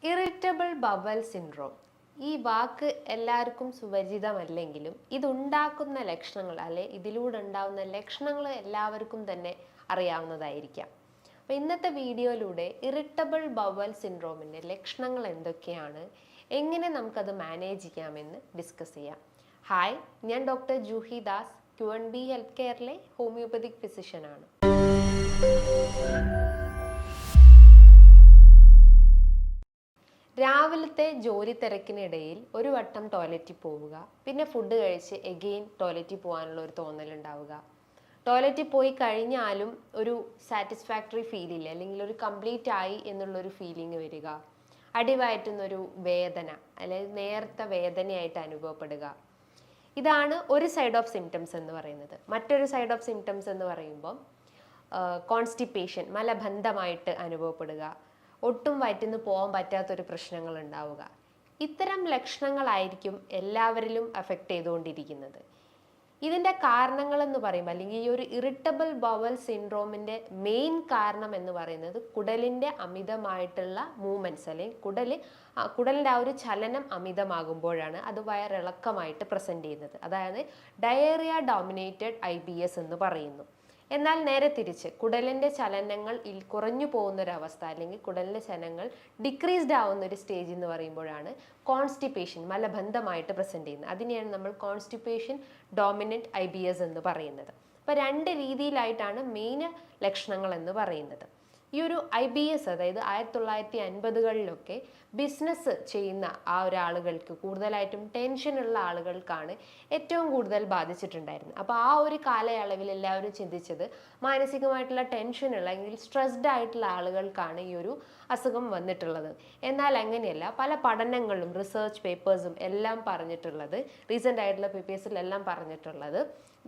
Irritable bowel syndrome ഈ വാക്ക് എല്ലാവർക്കും സുപരിചിതമല്ലെങ്കിലും ഇതുണ്ടാക്കുന്ന ലക്ഷണങ്ങൾ അല്ലെ ഇതിലൂടെ ഉണ്ടാകുന്ന ലക്ഷണങ്ങൾ എല്ലാവർക്കും തന്നെ അറിയാവുന്നതായിരിക്കാം. അപ്പോൾ ഇന്നത്തെ വീഡിയോയിലൂടെ ഇറിറ്റബിൾ ബവൽ സിൻഡ്രോമിൻ്റെ ലക്ഷണങ്ങൾ എന്തൊക്കെയാണ്, എങ്ങനെ നമുക്കത് മാനേജ് ചെയ്യാമെന്ന് ഡിസ്കസ് ചെയ്യാം. ഹായ്, ഞാൻ doctor Juhi Das, Q&B health കെയറിലെ ഹോമിയോപ്പതിക് ഫിസിഷ്യനാണ്. രാവിലത്തെ ജോലി തിരക്കിനിടയിൽ ഒരു വട്ടം ടോയ്ലറ്റിൽ പോവുക, പിന്നെ ഫുഡ് കഴിച്ച് എഗെയിൻ ടോയ്ലറ്റിൽ പോകാനുള്ള ഒരു തോന്നലുണ്ടാവുക. ടോയ്ലറ്റിൽ പോയി കഴിഞ്ഞാലും ഒരു സാറ്റിസ്ഫാക്ടറി ഫീൽ ഇല്ല, അല്ലെങ്കിൽ ഒരു കംപ്ലീറ്റ് ആയി എന്നുള്ളൊരു ഫീലിംഗ് വരിക. അടിവയറ്റുന്നൊരു വേദന അല്ലെങ്കിൽ നേരത്തെ വേദനയായിട്ട് അനുഭവപ്പെടുക. ഇതാണ് ഒരു സൈഡ് ഓഫ് സിംറ്റംസ് എന്ന് പറയുന്നത്. മറ്റൊരു സൈഡ് ഓഫ് സിംറ്റംസ് എന്ന് പറയുമ്പോൾ കോൺസ്റ്റിപ്പേഷൻ, മലബന്ധമായിട്ട് അനുഭവപ്പെടുക, ഒട്ടും വയറ്റിന്ന് പോകാൻ പറ്റാത്തൊരു പ്രശ്നങ്ങൾ ഉണ്ടാവുക. ഇത്തരം ലക്ഷണങ്ങളായിരിക്കും എല്ലാവരിലും അഫക്റ്റ് ചെയ്തുകൊണ്ടിരിക്കുന്നത്. ഇതിൻ്റെ കാരണങ്ങളെന്ന് പറയുമ്പോൾ, അല്ലെങ്കിൽ ഈ ഒരു ഇറിറ്റബിൾ ബവൽ സിൻഡ്രോമിൻ്റെ മെയിൻ കാരണം എന്ന് പറയുന്നത് കുടലിൻ്റെ അമിതമായിട്ടുള്ള മൂവ്മെൻറ്റ്സ്, അല്ലെങ്കിൽ കുടലിൻ്റെ ആ ഒരു ചലനം അമിതമാകുമ്പോഴാണ് അത് വയറിളക്കമായിട്ട് പ്രസൻറ്റ് ചെയ്യുന്നത്. അതായത് ഡയേറിയ ഡോമിനേറ്റഡ് IBS എന്ന് പറയുന്നു. എന്നാൽ നേരെ തിരിച്ച് കുടലിൻ്റെ ചലനങ്ങൾ കുറഞ്ഞു പോകുന്നൊരവസ്ഥ, അല്ലെങ്കിൽ കുടലിൻ്റെ ചലനങ്ങൾ ഡിക്രീസ്ഡ് ആവുന്ന ഒരു സ്റ്റേജ് എന്ന് പറയുമ്പോഴാണ് കോൺസ്റ്റിപ്പേഷൻ, മലബന്ധമായിട്ട് പ്രസൻറ്റ് ചെയ്യുന്നത്. അതിനെയാണ് നമ്മൾ കോൺസ്റ്റിപ്പേഷൻ ഡോമിനൻറ്റ് IBS എന്ന് പറയുന്നത്. അപ്പോൾ രണ്ട് രീതിയിലായിട്ടാണ് മെയിൻ ലക്ഷണങ്ങൾ എന്ന് പറയുന്നത്. ഈ ഒരു IBS, അതായത് 1950കളിലൊക്കെ ബിസിനസ് ചെയ്യുന്ന ആ ഒരാളുകൾക്ക്, കൂടുതലായിട്ടും ടെൻഷനുള്ള ആളുകൾക്കാണ് ഏറ്റവും കൂടുതൽ ബാധിച്ചിട്ടുണ്ടായിരുന്നത്. അപ്പോൾ ആ ഒരു കാലയളവിൽ എല്ലാവരും ചിന്തിച്ചത് മാനസികമായിട്ടുള്ള ടെൻഷനുള്ള അല്ലെങ്കിൽ സ്ട്രെസ്ഡ് ആയിട്ടുള്ള ആളുകൾക്കാണ് ഈ ഒരു അസുഖം വന്നിട്ടുള്ളത്. എന്നാൽ അങ്ങനെയല്ല. പല പഠനങ്ങളും റിസർച്ച് പേപ്പേഴ്സും എല്ലാം പറഞ്ഞിട്ടുള്ളത്, റീസെൻ്റ് ആയിട്ടുള്ള പേപ്പേഴ്സിലെല്ലാം പറഞ്ഞിട്ടുള്ളത്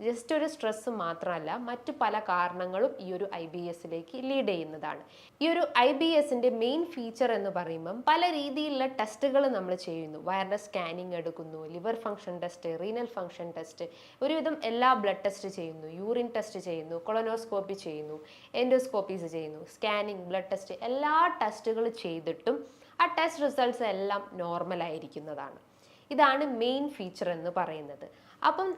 ജസ്റ്റ് ഒരു സ്ട്രെസ് മാത്രമല്ല, മറ്റു പല കാരണങ്ങളും ഈ ഒരു IBSലേക്ക് ലീഡ് ചെയ്യുന്നതാണ്. ഈ ഒരു IBSൻ്റെ മെയിൻ ഫീച്ചർ എന്ന് പറയുമ്പം പല രീതിയിലുള്ള ടെസ്റ്റുകൾ നമ്മൾ ചെയ്യുന്നു. വയറിൻ്റെ സ്കാനിങ് എടുക്കുന്നു, liver function test, renal function test, ഒരുവിധം എല്ലാ ബ്ലഡ് ടെസ്റ്റ് ചെയ്യുന്നു, യൂറിൻ ടെസ്റ്റ് ചെയ്യുന്നു, കൊളനോസ്കോപ്പി ചെയ്യുന്നു, എൻഡോസ്കോപ്പീസ് ചെയ്യുന്നു, സ്കാനിങ്, ബ്ലഡ് ടെസ്റ്റ്, എല്ലാ ടെസ്റ്റുകൾ ചെയ്തിട്ടും ആ ടെസ്റ്റ് റിസൾട്ട്സ് എല്ലാം നോർമൽ ആയിരിക്കുന്നതാണ്. ഇതാണ് മെയിൻ ഫീച്ചർ എന്ന് പറയുന്നത്. അപ്പം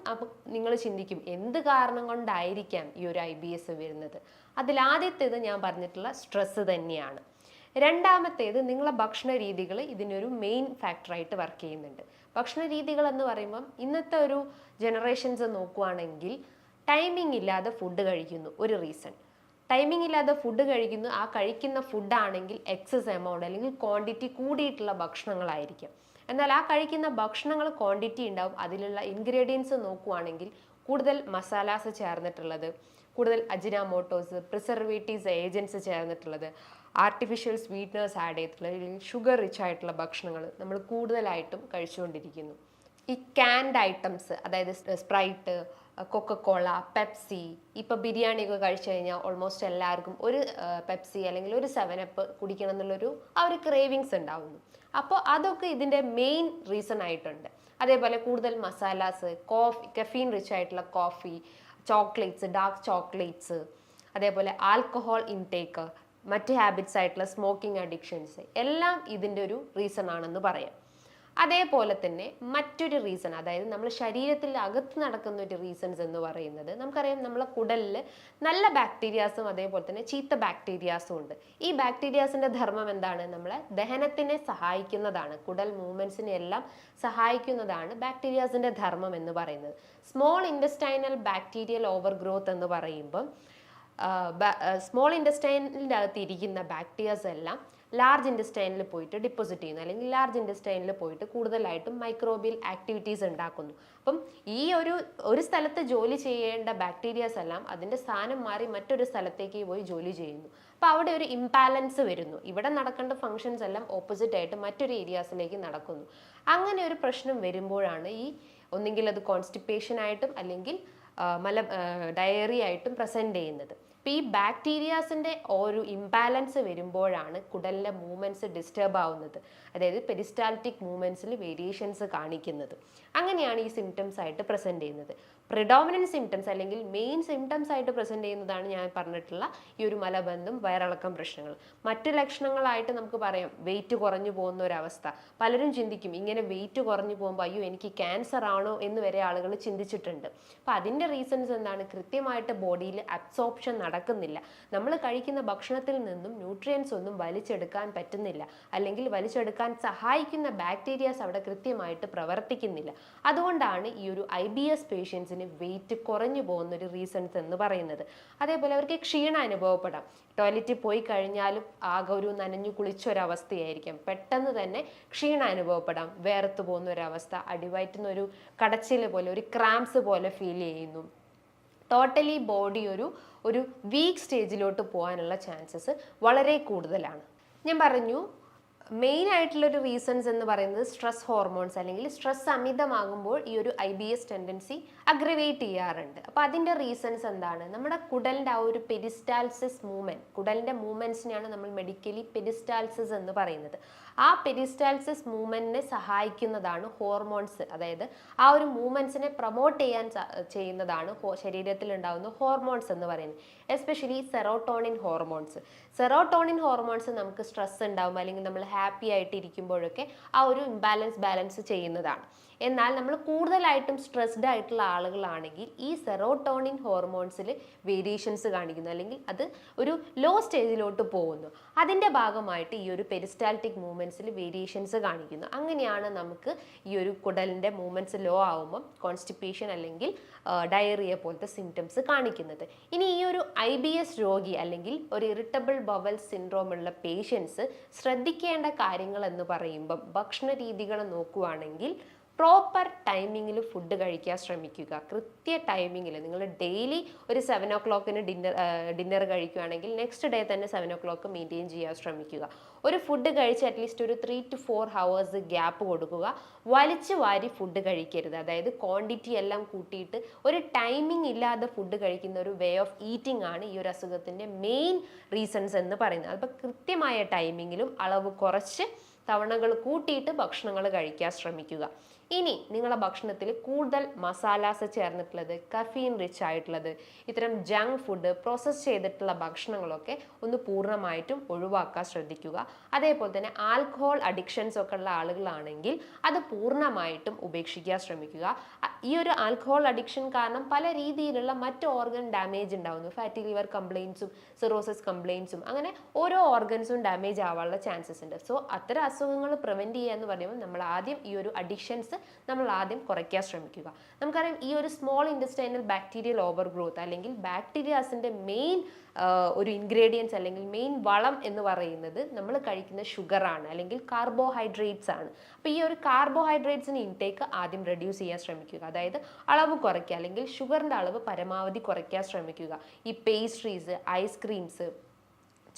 നിങ്ങൾ ചിന്തിക്കും, എന്ത് കാരണം കൊണ്ടായിരിക്കാം ഈ ഒരു IBS വരുന്നത്? അതിലാദ്യത്തേത് ഞാൻ പറഞ്ഞിട്ടുള്ള സ്ട്രെസ് തന്നെയാണ്. രണ്ടാമത്തേത് നിങ്ങളെ ഭക്ഷണ രീതികൾ ഇതിനൊരു മെയിൻ ഫാക്ടറായിട്ട് വർക്ക് ചെയ്യുന്നുണ്ട്. ഭക്ഷണ രീതികൾ എന്ന് പറയുമ്പം ഇന്നത്തെ ഒരു ജനറേഷൻസ് നോക്കുകയാണെങ്കിൽ ടൈമിംഗ് ഇല്ലാതെ ഫുഡ് കഴിക്കുന്നു, ഒരു റീസൺ. ടൈമിംഗ് ഇല്ലാതെ ഫുഡ് കഴിക്കുന്നു. ആ കഴിക്കുന്ന ഫുഡാണെങ്കിൽ എക്സസ് എമൗണ്ട് അല്ലെങ്കിൽ ക്വാണ്ടിറ്റി കൂടിയിട്ടുള്ള ഭക്ഷണങ്ങളായിരിക്കും. എന്നാൽ ആ കഴിക്കുന്ന ഭക്ഷണങ്ങൾ ക്വാണ്ടിറ്റി ഉണ്ടാവും. അതിലുള്ള ഇൻഗ്രീഡിയൻസ് നോക്കുവാണെങ്കിൽ കൂടുതൽ മസാലാസ് ചേർന്നിട്ടുള്ളത്, കൂടുതൽ അജിനാമോട്ടോസ്, പ്രിസർവേറ്റീവ്സ്, ഏജൻസ് ചേർന്നിട്ടുള്ളത്, ആർട്ടിഫിഷ്യൽ സ്വീറ്റ്നേഴ്സ് ആഡ് ചെയ്തിട്ടുള്ള അല്ലെങ്കിൽ ഷുഗർ റിച്ച് ആയിട്ടുള്ള ഭക്ഷണങ്ങൾ നമ്മൾ കൂടുതലായിട്ടും കഴിച്ചുകൊണ്ടിരിക്കുന്നു. ഈ ക്യാൻഡ് ഐറ്റംസ്, അതായത് സ്പ്രൈറ്റ്, കൊക്കക്കോള, പെപ്സി, ഇപ്പോൾ ബിരിയാണിയൊക്കെ കഴിച്ചു കഴിഞ്ഞാൽ ഓൾമോസ്റ്റ് എല്ലാവർക്കും ഒരു പെപ്സി അല്ലെങ്കിൽ ഒരു 7up കുടിക്കണം എന്നുള്ളൊരു ആ ഒരു ക്രേവിങ്സ് ഉണ്ടാവുന്നു. അപ്പോൾ അതൊക്കെ ഇതിൻ്റെ മെയിൻ റീസൺ ആയിട്ടുണ്ട്. അതേപോലെ കൂടുതൽ മസാലാസ്, കഫീൻ റിച്ച് ആയിട്ടുള്ള കോഫി, ചോക്ലേറ്റ്സ്, ഡാർക്ക് ചോക്ലേറ്റ്സ്, അതേപോലെ ആൽക്കഹോൾ ഇൻടേക്ക്, മറ്റ് ഹാബിറ്റ്സ് ആയിട്ടുള്ള സ്മോക്കിംഗ് അഡിക്ഷൻസ് എല്ലാം ഇതിൻ്റെ ഒരു റീസൺ ആണെന്ന് പറയാം. അതേപോലെ തന്നെ മറ്റൊരു റീസൺ, അതായത് നമ്മൾ ശരീരത്തിൽ അകത്ത് നടക്കുന്ന ഒരു റീസൺസ് എന്ന് പറയുന്നത്, നമുക്കറിയാം നമ്മളെ കുടലിൽ നല്ല ബാക്ടീരിയാസും അതേപോലെ തന്നെ ചീത്ത ബാക്ടീരിയാസും ഉണ്ട്. ഈ ബാക്ടീരിയാസിൻ്റെ ധർമ്മം എന്താണ്? നമ്മളെ ദഹനത്തിനെ സഹായിക്കുന്നതാണ്, കുടൽ മൂവ്മെൻറ്റ്സിനെ എല്ലാം സഹായിക്കുന്നതാണ് ബാക്ടീരിയാസിൻ്റെ ധർമ്മം എന്ന് പറയുന്നത്. Small intestinal bacterial over growth എന്ന് പറയുമ്പം സ്മോൾ ഇൻറ്റസ്റ്റൈനിൻ്റെ അകത്ത് ഇരിക്കുന്ന ബാക്ടീരിയാസ് എല്ലാം ലാർജ് ഇൻറ്റസ്റ്റൈനിൽ പോയിട്ട് ഡിപ്പോസിറ്റ് ചെയ്യുന്നു, അല്ലെങ്കിൽ ലാർജ് ഇൻറ്റസ്റ്റൈനിൽ പോയിട്ട് കൂടുതലായിട്ടും മൈക്രോബിയൽ ആക്ടിവിറ്റീസ് ഉണ്ടാക്കുന്നു. അപ്പം ഈ ഒരു സ്ഥലത്ത് ജോലി ചെയ്യേണ്ട ബാക്ടീരിയാസ് എല്ലാം അതിൻ്റെ സ്ഥാനം മാറി മറ്റൊരു സ്ഥലത്തേക്ക് പോയി ജോലി ചെയ്യുന്നു. അപ്പോൾ അവിടെ ഒരു ഇംബാലൻസ് വരുന്നു. ഇവിടെ നടക്കേണ്ട ഫങ്ഷൻസ് എല്ലാം ഓപ്പോസിറ്റ് ആയിട്ട് മറ്റൊരു ഏരിയാസിലേക്ക് നടക്കുന്നു. അങ്ങനെ ഒരു പ്രശ്നം വരുമ്പോഴാണ് ഒന്നെങ്കിൽ അത് കോൺസ്റ്റിപ്പേഷൻ ആയിട്ടും അല്ലെങ്കിൽ ഡയറി ആയിട്ടും പ്രസൻറ്റ് ചെയ്യുന്നത്. അപ്പോൾ ഈ ബാക്ടീരിയാസിൻ്റെ ഒരു ഇംബാലൻസ് വരുമ്പോഴാണ് കുടലിലെ മൂവ്മെൻറ്റ്സ് ഡിസ്റ്റർബ് ആവുന്നത്, അതായത് പെരിസ്റ്റാൾട്ടിക് മൂവ്മെൻറ്റ്സിൽ വേരിയേഷൻസ് കാണിക്കുന്നത്. അങ്ങനെയാണ് ഈ സിംറ്റംസ് ആയിട്ട് പ്രസൻറ്റ് ചെയ്യുന്നത്. പ്രിഡോമിനൻറ്റ് സിംറ്റംസ് അല്ലെങ്കിൽ മെയിൻ സിംറ്റംസ് ആയിട്ട് പ്രസൻറ്റ് ചെയ്യുന്നതാണ് ഞാൻ പറഞ്ഞിട്ടുള്ള ഈ ഒരു മലബന്ധം, വയറിളക്കം പ്രശ്നങ്ങൾ. മറ്റ് ലക്ഷണങ്ങളായിട്ട് നമുക്ക് പറയാം വെയിറ്റ് കുറഞ്ഞു പോകുന്ന ഒരവസ്ഥ. പലരും ചിന്തിക്കും ഇങ്ങനെ വെയിറ്റ് കുറഞ്ഞു പോകുമ്പോൾ അയ്യോ എനിക്ക് ക്യാൻസർ ആണോ എന്ന് വരെ ആളുകൾ ചിന്തിച്ചിട്ടുണ്ട്. അപ്പം അതിൻ്റെ റീസൺസ് എന്താണ്? കൃത്യമായിട്ട് ബോഡിയിൽ അബ്സോർപ്ഷൻ നടക്കുന്നില്ല. നമ്മൾ കഴിക്കുന്ന ഭക്ഷണത്തിൽ നിന്നും ന്യൂട്രിയൻസ് ഒന്നും വലിച്ചെടുക്കാൻ പറ്റുന്നില്ല, അല്ലെങ്കിൽ വലിച്ചെടുക്കാൻ സഹായിക്കുന്ന ബാക്ടീരിയാസ് അവിടെ കൃത്യമായിട്ട് പ്രവർത്തിക്കുന്നില്ല. അതുകൊണ്ടാണ് ഈ ഒരു IBS പേഷ്യൻസിന് വെയിറ്റ് കുറഞ്ഞു പോകുന്ന ഒരു റീസൺസ് എന്ന് പറയുന്നത്. അതേപോലെ അവർക്ക് ക്ഷീണം അനുഭവപ്പെടാം. ടോയ്ലറ്റിൽ പോയി കഴിഞ്ഞാലും ആകെ ഒരു നനഞ്ഞു കുളിച്ചൊരവസ്ഥയായിരിക്കാം. പെട്ടെന്ന് തന്നെ ക്ഷീണം അനുഭവപ്പെടാം, വേർത്ത് പോകുന്ന ഒരവസ്ഥ, അടിവയറ്റുന്ന ഒരു കടച്ചിൽ പോലെ, ഒരു ക്രാംസ് പോലെ ഫീൽ ചെയ്യുന്നു. ടോട്ടലി ബോഡി ഒരു വീക്ക് സ്റ്റേജിലോട്ട് പോകാനുള്ള ചാൻസസ് വളരെ കൂടുതലാണ്. ഞാൻ പറഞ്ഞു മെയിൻ ആയിട്ടുള്ളൊരു റീസൺസ് എന്ന് പറയുന്നത് സ്ട്രെസ് ഹോർമോൺസ്, അല്ലെങ്കിൽ സ്ട്രെസ് അമിതമാകുമ്പോൾ ഈ ഒരു IBS ടെൻഡൻസി അഗ്രവേറ്റ് ചെയ്യാറുണ്ട്. അപ്പോൾ അതിൻ്റെ റീസൺസ് എന്താണ്? നമ്മുടെ കുടലിൻ്റെ ആ ഒരു പെരിസ്റ്റാൾസിസ് മൂവ്മെൻറ്റ്, കുടലിൻ്റെ മൂവ്മെൻറ്റ്സിനെയാണ് നമ്മൾ മെഡിക്കലി പെരിസ്റ്റാൾസിസ് എന്ന് പറയുന്നത്. ആ പെരിസ്റ്റാൾസിസ് മൂവ്മെൻറ്റിനെ സഹായിക്കുന്നതാണ് ഹോർമോൺസ്. അതായത് ആ ഒരു മൂവ്മെൻറ്റ്സിനെ പ്രൊമോട്ട് ചെയ്യുന്നതാണ് ശരീരത്തിൽ ഉണ്ടാകുന്ന ഹോർമോൺസ് എന്ന് പറയുന്നത്. Especially serotonin hormones. Serotonin hormones നമുക്ക് സ്ട്രെസ് ഉണ്ടാകുമ്പോൾ അല്ലെങ്കിൽ നമ്മൾ ഹാപ്പി ആയിട്ട് ഇരിക്കുമ്പോഴൊക്കെ ആ ഒരു ബാലൻസ് ചെയ്യുന്നതാണ്. എന്നാൽ നമ്മൾ കൂടുതലായിട്ടും സ്ട്രെസ്ഡ് ആയിട്ടുള്ള ആളുകളാണെങ്കിൽ ഈ സെറോട്ടോണിൻ ഹോർമോൺസിൽ വേരിയേഷൻസ് കാണിക്കുന്നു, അല്ലെങ്കിൽ അത് ഒരു ലോ സ്റ്റേജിലോട്ട് പോകുന്നു. അതിൻ്റെ ഭാഗമായിട്ട് ഈ ഒരു പെരിസ്റ്റാൾട്ടിക് മൂവ്മെൻറ്റ്സിൽ വേരിയേഷൻസ് കാണിക്കുന്നു. അങ്ങനെയാണ് നമുക്ക് ഈ ഒരു കുടലിൻ്റെ മൂവ്മെൻറ്റ്സ് ലോ ആവുമ്പം കോൺസ്റ്റിപ്പേഷൻ അല്ലെങ്കിൽ ഡയറിയ പോലത്തെ സിംറ്റംസ് കാണിക്കുന്നത്. ഇനി ഈ ഒരു IBS രോഗി അല്ലെങ്കിൽ ഒരു ഇറിറ്റബിൾ ബവൽ സിൻഡ്രോം ഉള്ള പേഷ്യൻസ് ശ്രദ്ധിക്കേണ്ട കാര്യങ്ങൾ എന്ന് പറയുമ്പം ഭക്ഷണ രീതികൾ നോക്കുവാണെങ്കിൽ പ്രോപ്പർ ടൈമിങ്ങിൽ ഫുഡ് കഴിക്കാൻ ശ്രമിക്കുക. കൃത്യ ടൈമിങ്ങിൽ നിങ്ങൾ ഡെയിലി ഒരു 7 o'clock ഡിന്നർ കഴിക്കുകയാണെങ്കിൽ നെക്സ്റ്റ് ഡേ തന്നെ 7 o'clock മെയിൻറ്റെയിൻ ചെയ്യാൻ ശ്രമിക്കുക. ഒരു ഫുഡ് കഴിച്ച് അറ്റ്ലീസ്റ്റ് ഒരു 3 to 4 hours ഗ്യാപ്പ് കൊടുക്കുക. വലിച്ചു വാരി ഫുഡ് കഴിക്കരുത്. അതായത് ക്വാണ്ടിറ്റി എല്ലാം കൂട്ടിയിട്ട് ഒരു ടൈമിംഗ് ഇല്ലാതെ ഫുഡ് കഴിക്കുന്ന ഒരു വേ ഓഫ് ഈറ്റിംഗ് ആണ് ഈ ഒരു അസുഖത്തിൻ്റെ മെയിൻ റീസൺസ് എന്ന് പറയുന്നത്. അപ്പോൾ കൃത്യമായ ടൈമിങ്ങിലും അളവ് കുറച്ച് തവണകൾ കൂട്ടിയിട്ട് ഭക്ഷണങ്ങൾ കഴിക്കാൻ ശ്രമിക്കുക. ഇനി നിങ്ങളുടെ ഭക്ഷണത്തിൽ കൂടുതൽ മസാലാസ് ചേർന്നിട്ടുള്ളത്, കഫീൻ റിച്ച് ആയിട്ടുള്ളത്, ഇത്തരം ജങ്ക് ഫുഡ്, പ്രോസസ്സ് ചെയ്തിട്ടുള്ള ഭക്ഷണങ്ങളൊക്കെ ഒന്ന് പൂർണ്ണമായിട്ടും ഒഴിവാക്കാൻ ശ്രദ്ധിക്കുക. അതേപോലെ തന്നെ ആൽക്കഹോൾ അഡിക്ഷൻസ് ഒക്കെ ഉള്ള ആളുകളാണെങ്കിൽ അത് പൂർണ്ണമായിട്ടും ഉപേക്ഷിക്കാൻ ശ്രമിക്കുക. ഈ ഒരു ആൽക്കഹോൾ അഡിക്ഷൻ കാരണം പല രീതിയിലുള്ള മറ്റ് ഓർഗൻ ഡാമേജ് ഉണ്ടാകുന്നു. ഫാറ്റി ലിവർ കംപ്ലയിൻസും സിറോസിസ് കംപ്ലയിൻസും, അങ്ങനെ ഓരോ ഓർഗൻസും ഡാമേജ് ആവാനുള്ള ചാൻസസ് ഉണ്ട്. സോ അത്തരം അസുഖങ്ങൾ പ്രിവെൻറ്റ് ചെയ്യുക എന്ന് പറയുമ്പോൾ നമ്മൾ ആദ്യം ഈ ഒരു അഡിക്ഷൻസ് നമ്മൾ ആദ്യം കുറയ്ക്കാൻ ശ്രമിക്കുക. നമുക്കറിയാം ഈ ഒരു small intestinal bacterial over growth അല്ലെങ്കിൽ ബാക്ടീരിയാസിൻ്റെ മെയിൻ ഒരു ഇൻഗ്രീഡിയൻസ് അല്ലെങ്കിൽ മെയിൻ വളം എന്ന് പറയുന്നത് നമ്മൾ കഴിക്കുന്ന ഷുഗറാണ്, അല്ലെങ്കിൽ കാർബോഹൈഡ്രേറ്റ്സ് ആണ്. അപ്പോൾ ഈ ഒരു കാർബോഹൈഡ്രേറ്റ്സിന് ഇൻടേക്ക് ആദ്യം റെഡ്യൂസ് ചെയ്യാൻ ശ്രമിക്കുക. അതായത് അളവ് കുറയ്ക്കുക, അല്ലെങ്കിൽ ഷുഗറിൻ്റെ അളവ് പരമാവധി കുറയ്ക്കാൻ ശ്രമിക്കുക. ഈ പേസ്ട്രീസ്, ഐസ്ക്രീംസ്,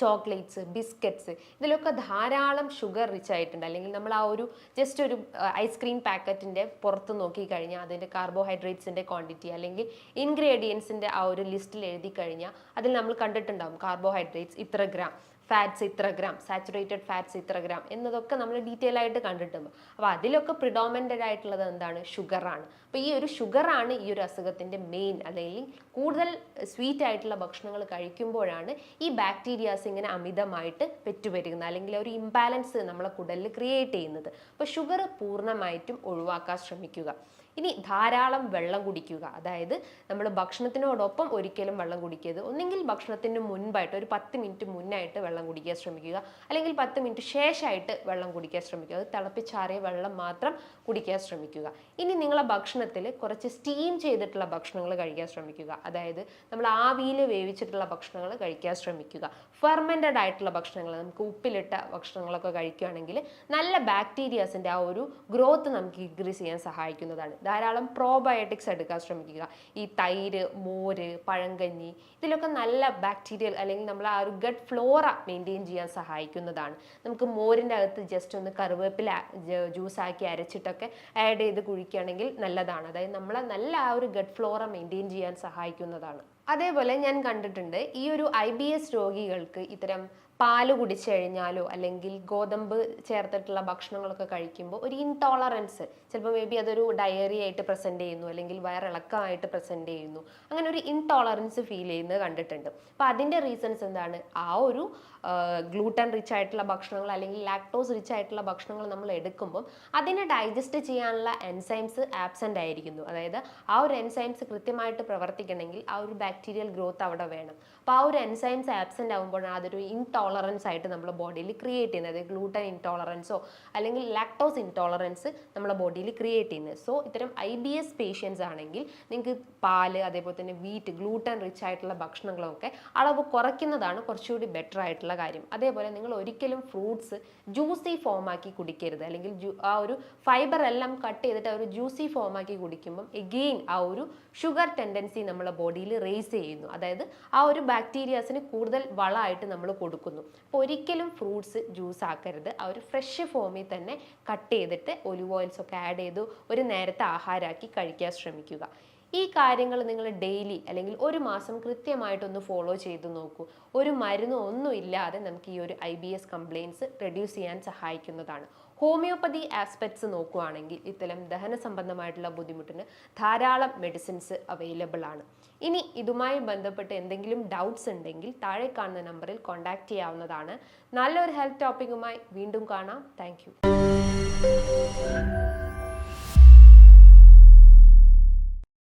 ചോക്ലേറ്റ്സ്, ബിസ്ക്കറ്റ്സ്, ഇതിലൊക്കെ ധാരാളം ഷുഗർ റിച്ച് ആയിട്ടുണ്ട്. അല്ലെങ്കിൽ നമ്മൾ ആ ഒരു ജസ്റ്റ് ഒരു ഐസ്ക്രീം പാക്കറ്റിൻ്റെ പുറത്ത് നോക്കിക്കഴിഞ്ഞാൽ അതിൻ്റെ കാർബോഹൈഡ്രേറ്റ്സിൻ്റെ ക്വാണ്ടിറ്റി അല്ലെങ്കിൽ ഇൻഗ്രീഡിയൻസിൻ്റെ ആ ഒരു ലിസ്റ്റിൽ എഴുതി കഴിഞ്ഞാൽ അതിൽ നമ്മൾ കണ്ടിട്ടുണ്ടാകും കാർബോഹൈഡ്രേറ്റ്സ് ഇത്ര ഗ്രാം, ഫാറ്റ്സ് ഇത്ര ഗ്രാം, സാച്ചുറേറ്റഡ് ഫാറ്റ്സ് ഇത്ര ഗ്രാം എന്നതൊക്കെ നമ്മൾ ഡീറ്റെയിൽ ആയിട്ട് കണ്ടിട്ടുണ്ട്. അപ്പോൾ അതിലൊക്കെ പ്രിഡോമിനൻ്റ് ആയിട്ടുള്ളത് എന്താണ്? ഷുഗറാണ്. അപ്പോൾ ഈ ഒരു ഷുഗറാണ് ഈ ഒരു അസുഖത്തിൻ്റെ മെയിൻ. അല്ലെങ്കിൽ കൂടുതൽ സ്വീറ്റ് ആയിട്ടുള്ള ഭക്ഷണങ്ങൾ കഴിക്കുമ്പോഴാണ് ഈ ബാക്ടീരിയാസ് ഇങ്ങനെ അമിതമായിട്ട് പെറ്റുപെരുകുന്നത്, അല്ലെങ്കിൽ ഒരു ഇംബാലൻസ് നമ്മളെ കുടലിൽ ക്രിയേറ്റ് ചെയ്യുന്നത്. അപ്പോൾ ഷുഗർ പൂർണ്ണമായിട്ടും ഒഴിവാക്കാൻ ശ്രമിക്കുക. ഇനി ധാരാളം വെള്ളം കുടിക്കുക. അതായത് നമ്മൾ ഭക്ഷണത്തിനോടൊപ്പം ഒരിക്കലും വെള്ളം കുടിക്കരുത്. ഒന്നെങ്കിൽ ഭക്ഷണത്തിന് മുൻപായിട്ട് ഒരു 10 മിനിറ്റ് മുന്നായിട്ട് വെള്ളം കുടിക്കാൻ ശ്രമിക്കുക, അല്ലെങ്കിൽ 10 മിനിറ്റ് ശേഷമായിട്ട് വെള്ളം കുടിക്കാൻ ശ്രമിക്കുക. അത് തിളപ്പിച്ചാറിയ വെള്ളം മാത്രം കുടിക്കാൻ ശ്രമിക്കുക. ഇനി നിങ്ങളെ ഭക്ഷണത്തിൽ കുറച്ച് സ്റ്റീം ചെയ്തിട്ടുള്ള ഭക്ഷണങ്ങൾ കഴിക്കാൻ ശ്രമിക്കുക. അതായത് നമ്മൾ ആവിയിൽ വേവിച്ചിട്ടുള്ള ഭക്ഷണങ്ങൾ കഴിക്കാൻ ശ്രമിക്കുക. ഫെർമെൻറ്റഡ് ആയിട്ടുള്ള ഭക്ഷണങ്ങൾ, നമുക്ക് ഉപ്പിലിട്ട ഭക്ഷണങ്ങളൊക്കെ കഴിക്കുകയാണെങ്കിൽ നല്ല ബാക്ടീരിയാസിൻ്റെ ആ ഒരു ഗ്രോത്ത് നമുക്ക് ഇൻക്രീസ് ചെയ്യാൻ സഹായിക്കുന്നതാണ്. ധാരാളം പ്രോബയോട്ടിക്സ് എടുക്കാൻ ശ്രമിക്കുക. ഈ തൈര്, മോര്, പഴങ്കഞ്ഞി, ഇതിലൊക്കെ നല്ല ബാക്ടീരിയൽ അല്ലെങ്കിൽ നമ്മൾ ആ ഒരു ഗട്ട് ഫ്ലോറ മെയിൻറ്റെയിൻ ചെയ്യാൻ സഹായിക്കുന്നതാണ്. നമുക്ക് മോരിൻ്റെ അകത്ത് ജസ്റ്റ് ഒന്ന് കറിവേപ്പില ജ്യൂസാക്കി അരച്ചിട്ടൊക്കെ ആഡ് ചെയ്ത് കുഴിക്കുകയാണെങ്കിൽ നല്ലതാണ്. അതായത് നമ്മളെ നല്ല ആ ഒരു ഗട്ട് ഫ്ലോറ മെയിൻറ്റെയിൻ ചെയ്യാൻ സഹായിക്കുന്നതാണ്. അതേപോലെ ഞാൻ കണ്ടിട്ടുണ്ട് ഈ ഒരു IBS രോഗികൾക്ക് ഇത്തരം പാല് കുടിച്ചു കഴിഞ്ഞാലോ അല്ലെങ്കിൽ ഗോതമ്പ് ചേർത്തിട്ടുള്ള ഭക്ഷണങ്ങളൊക്കെ കഴിക്കുമ്പോൾ ഒരു ഇൻടോളറൻസ്, ചിലപ്പോൾ മേ ബി അതൊരു ഡയറി ആയിട്ട് പ്രസൻറ്റ് ചെയ്യുന്നു, അല്ലെങ്കിൽ വയറിളക്കമായിട്ട് പ്രസൻറ്റ് ചെയ്യുന്നു, അങ്ങനെ ഒരു ഇൻടോളറൻസ് ഫീൽ ചെയ്യുന്നത് കണ്ടിട്ടുണ്ട്. അപ്പോൾ അതിൻ്റെ റീസൺസ് എന്താണ്? ആ ഒരു ഗ്ലൂട്ടൻ റിച്ച് ആയിട്ടുള്ള ഭക്ഷണങ്ങൾ അല്ലെങ്കിൽ ലാക്ടോസ് റിച്ച് ആയിട്ടുള്ള ഭക്ഷണങ്ങൾ നമ്മൾ എടുക്കുമ്പോൾ അതിനെ ഡൈജസ്റ്റ് ചെയ്യാനുള്ള എൻസൈംസ് ആബ്സെൻ്റ് ആയിരിക്കുന്നു. അതായത് ആ ഒരു എൻസൈംസ് കൃത്യമായിട്ട് പ്രവർത്തിക്കണമെങ്കിൽ ആ ഒരു ബാക്ടീരിയൽ ഗ്രോത്ത് അവിടെ വേണം. അപ്പോൾ ആ ഒരു എൻസൈംസ് ആബ്സെൻ്റ് ആകുമ്പോഴാണ് അതൊരു ഇൻടോളറൻസ് ആയിട്ട് നമ്മുടെ ബോഡിയിൽ ക്രിയേറ്റ് ചെയ്യുന്നത്. ഗ്ലൂട്ടൻ ഇൻടോളറൻസോ അല്ലെങ്കിൽ ലാക്ടോസ് ഇൻടോളറൻസ് നമ്മുടെ ബോഡിയിൽ ക്രിയേറ്റ് ചെയ്യുന്നത്. സോ ഇത്തരം IBS പേഷ്യൻസ് ആണെങ്കിൽ നിങ്ങൾക്ക് പാല്, അതേപോലെ തന്നെ വീറ്റ്, ഗ്ലൂട്ടൻ റിച്ച് ആയിട്ടുള്ള ഭക്ഷണങ്ങളൊക്കെ അളവ് കുറയ്ക്കുന്നതാണ് കുറച്ചുകൂടി ബെറ്റർ ആയിട്ടുള്ള കാര്യം. അതേപോലെ നിങ്ങൾ ഒരിക്കലും ഫ്രൂട്ട്സ് ജ്യൂസി ഫോമാക്കി കുടിക്കരുത്. അല്ലെങ്കിൽ ആ ഒരു ഫൈബർ എല്ലാം കട്ട് ചെയ്തിട്ട് ആ ഒരു ജ്യൂസി ഫോമാക്കി കുടിക്കുമ്പം എഗെയിൻ ആ ഒരു ഷുഗർ ടെൻഡൻസി നമ്മുടെ ബോഡിയിൽ റേസ് ചെയ്യുന്നു. അതായത് ആ ഒരു ബാക്ടീരിയാസിന് കൂടുതൽ വളമായിട്ട് നമ്മൾ കൊടുക്കുന്നു. അപ്പോൾ ഒരിക്കലും ഫ്രൂട്ട്സ് ജ്യൂസ് ആക്കരുത്. ആ ഒരു ഫ്രഷ് ഫോമിൽ തന്നെ കട്ട് ചെയ്തിട്ട് ഒലിവ് ഓയിൽസ് ഒക്കെ ആഡ് ചെയ്ത് ഒരു നേരത്തെ ആഹാരമാക്കി കഴിക്കാൻ ശ്രമിക്കുക. ഈ കാര്യങ്ങൾ നിങ്ങൾ ഡെയിലി അല്ലെങ്കിൽ ഒരു മാസം കൃത്യമായിട്ടൊന്ന് ഫോളോ ചെയ്ത് നോക്കൂ. ഒരു മരുന്നും ഒന്നും ഇല്ലാതെ നമുക്ക് ഈ ഒരു IBS കംപ്ലയിൻസ് റെഡ്യൂസ് ചെയ്യാൻ സഹായിക്കുന്നതാണ്. ഹോമിയോപ്പതി ആസ്പെക്ട്സ് നോക്കുകയാണെങ്കിൽ ഇത്തരം ദഹന സംബന്ധമായിട്ടുള്ള ബുദ്ധിമുട്ടിന് ധാരാളം മെഡിസിൻസ് അവൈലബിൾ ആണ്. ഇനി ഇതുമായി ബന്ധപ്പെട്ട് എന്തെങ്കിലും ഡൗട്ട്സ് ഉണ്ടെങ്കിൽ താഴെ കാണുന്ന നമ്പറിൽ കോൺടാക്റ്റ് ചെയ്യാവുന്നതാണ്. നല്ലൊരു ഹെൽത്ത് ടോപ്പിക്കുമായി വീണ്ടും കാണാം. Thank you.